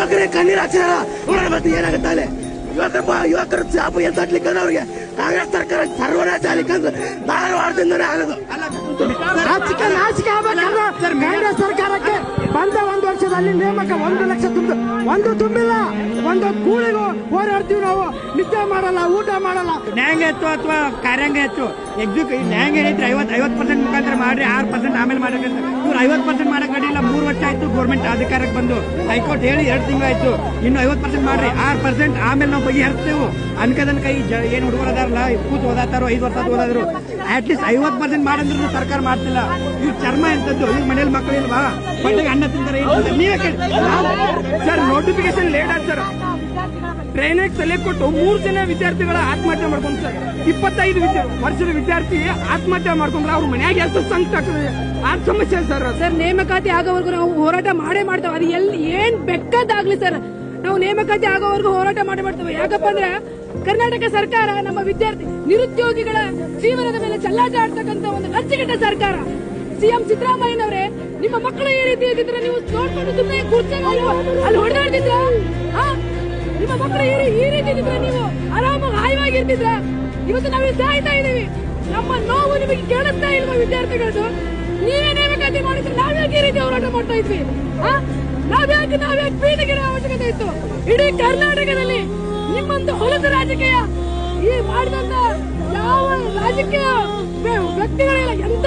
ಯುವಕರೇ ಕಣ್ಣೀರು ಹಾಕ್ಸಿದಾರ ನೋಡೋಣ ಮತ್ತೆ ಏನಾಗುತ್ತೆ ಅಲ್ಲಿ. ಯುವಕರು ಚಾಪು ಎತ್ತಲಿಕ್ಕೆ ಅವ್ರಿಗೆ ಕಾಂಗ್ರೆಸ್ ಸರ್ಕಾರ ಸರ್ವನಾಶ ಆಗ್ಲಿಕ್ಕೆ ನಾನು ವಾರದಿಂದನೇ ಆಗೋದು. ನಾಚಿಕೆ ಕಾಂಗ್ರೆಸ್ ಸರ್ಕಾರಕ್ಕೆ ಬಂದ 1 ವರ್ಷದಲ್ಲಿ ನೇಮಕ 1 ಲಕ್ಷ ಒಂದು ತುಂಬಿಲ್ಲ. ಒಂದು ಕೂಳಿಗೂ ಹೋರಾಡ್ತೀವಿ ನಾವು. ನಿದ್ದೆ ಮಾಡಲ್ಲ, ಊಟ ಮಾಡಲ್ಲ. ನ್ಯಾಯಾಂಗ ಹೆಚ್ಚು ಅಥವಾ ಕಾರ್ಯಾಂಗ ಹೆಚ್ಚು ನ್ಯಾಯಾಂಗ ಏನೈತ್ರಿ 50% ಮುಖಾಂತರ ಮಾಡ್ರಿ 6% ಆಮೇಲೆ ಮಾಡಬೇಕಂತ. ಇವ್ರು 50% ಮಾಡಕ್ ಅಡಿಲ್ಲ. 3 ವರ್ಷ ಆಯ್ತು ಗೌರ್ಮೆಂಟ್ ಅಧಿಕಾರಕ್ಕೆ ಬಂದು. ಹೈಕೋರ್ಟ್ ಹೇಳಿ 2 ತಿಂಗಳು ಆಯ್ತು. ಇನ್ನು 50% ಮಾಡ್ರಿ 6% ಆಮೇಲೆ ನಾವು ಬಗೆಹರಿಸ್ತೇವೆ ಅನ್ಕದನ್ ಕೈ ಏನ್ ಹುಡುಗರು ಅದಾರಲ್ಲ ಕೂತು ಓದಾತಾರೋ 5 ವರ್ಷ ಓದಾದ್ರು ಅಟ್ಲೀಸ್ಟ್ 50% ಮಾಡಂದ್ರೂ ಸರ್ಕಾರ ಮಾಡ್ತಿಲ್ಲ. ಇವ್ರು ಚರ್ಮ ಎಂತದ್ದು ಇವ್ರ ಮನೇಲಿ ಮಕ್ಕಳು ಇಲ್ವಾ ಬಟ್ಟೆಗೆ ಅನ್ನ ತಿಂತಾರೆ. ನೀವೇ ಕೇಳಿ ಸರ್, ನೋಟಿಫಿಕೇಶನ್ ಲೇಟ್ ಆಯ್ತು ಸರ್. ಟ್ರೈನಿಗೆ ಸಲಹೆ ಕೊಟ್ಟು 3 ಜನ ವಿದ್ಯಾರ್ಥಿಗಳ ಆತ್ಮಹತ್ಯೆ ಮಾಡ್ಕೊಂಡು ಸರ್. 25 ವರ್ಷದ ವಿದ್ಯಾರ್ಥಿ ಆತ್ಮಹತ್ಯೆ ಮಾಡ್ಕೊಂಡ್ರೆ ಅವ್ರ ಮನ್ಯಾಗ ಎಷ್ಟು ಸಂಕಟ ಆಗ್ತದೆ. ಆ ಸಮಸ್ಯೆ ಸರ್. ಸರ್ ನೇಮಕಾತಿ ಆಗೋವರೆಗೂ ನಾವು ಹೋರಾಟ ಮಾಡೇ ಮಾಡ್ತೇವೆ. ಅದು ಎಲ್ಲಿ ಏನ್ ಬೆಕ್ಕದಾಗ್ಲಿ ಸರ್, ನಾವು ನೇಮಕಾತಿ ಆಗೋವರೆಗೂ ಹೋರಾಟ ಮಾಡ್ತೇವೆ. ಯಾಕಪ್ಪ ಅಂದ್ರೆ ಕರ್ನಾಟಕ ಸರ್ಕಾರ ನಮ್ಮ ವಿದ್ಯಾರ್ಥಿ ನಿರುದ್ಯೋಗಿಗಳ ಜೀವನದ ಮೇಲೆ ಚೆಲ್ಲಾಟ ಆಡ್ತಕ್ಕಂತ ಒಂದು ಲಜ್ಜೆಗೆಟ್ಟ ಸರ್ಕಾರ. ಸಿಎಂ ಸಿದ್ದರಾಮಯ್ಯನವರೇ, ನಿಮ್ಮ ಮಕ್ಕಳು ಈ ರೀತಿ ಇದ್ದಿದ್ರೆ ನೀವು ನೋಡ್ಕೊಂಡು ಸುಮ್ಮನೆ ಕೂರ್ಚಲ್ಲಿ ಅಲ್ಲಿ ಹೊಡೆದಾಡ್ತಿದ್ರ? ನಿಮ್ಮ ಮಕ್ಕಳು ಈ ರೀತಿ ಇದ್ದಿದ್ರೆ ನೀವು ಆರಾಮಾಗಿ ಹಾಯವಾಗಿರ್ತಿದ್ರ? ಇವತ್ತು ನಾವು ಸಾಯ್ತಾ ಇದೀವಿ. ನಮ್ಮ ನೋವು ನಿಮಗೆ ಕೇಳಿಸ್ತಾ ಇಲ್ವಾ ವಿದ್ಯಾರ್ಥಿಗಳದ್ದು? ನೀವೇ ನೇಮಕಾತಿ ಮಾಡಿದ್ರೆ ನಾವ್ಯಾಕೆ ಈ ರೀತಿ ಹೋರಾಟ ಮಾಡ್ತಾ ಇದ್ವಿ? ನಾವ್ಯಾಕೆ ಪೀಠಿಗೆ ಅವಶ್ಯಕತೆ ಇತ್ತು? ಇಡೀ ಕರ್ನಾಟಕದಲ್ಲಿ ನಿಮ್ಮಂತ ಹೊಲದ ರಾಜಕೀಯ ಈ ಮಾಡಿದಂತ ಯಾವ ರಾಜಕೀಯ ವ್ಯಕ್ತಿಗಳಿಲ್ಲ. ಎಂತ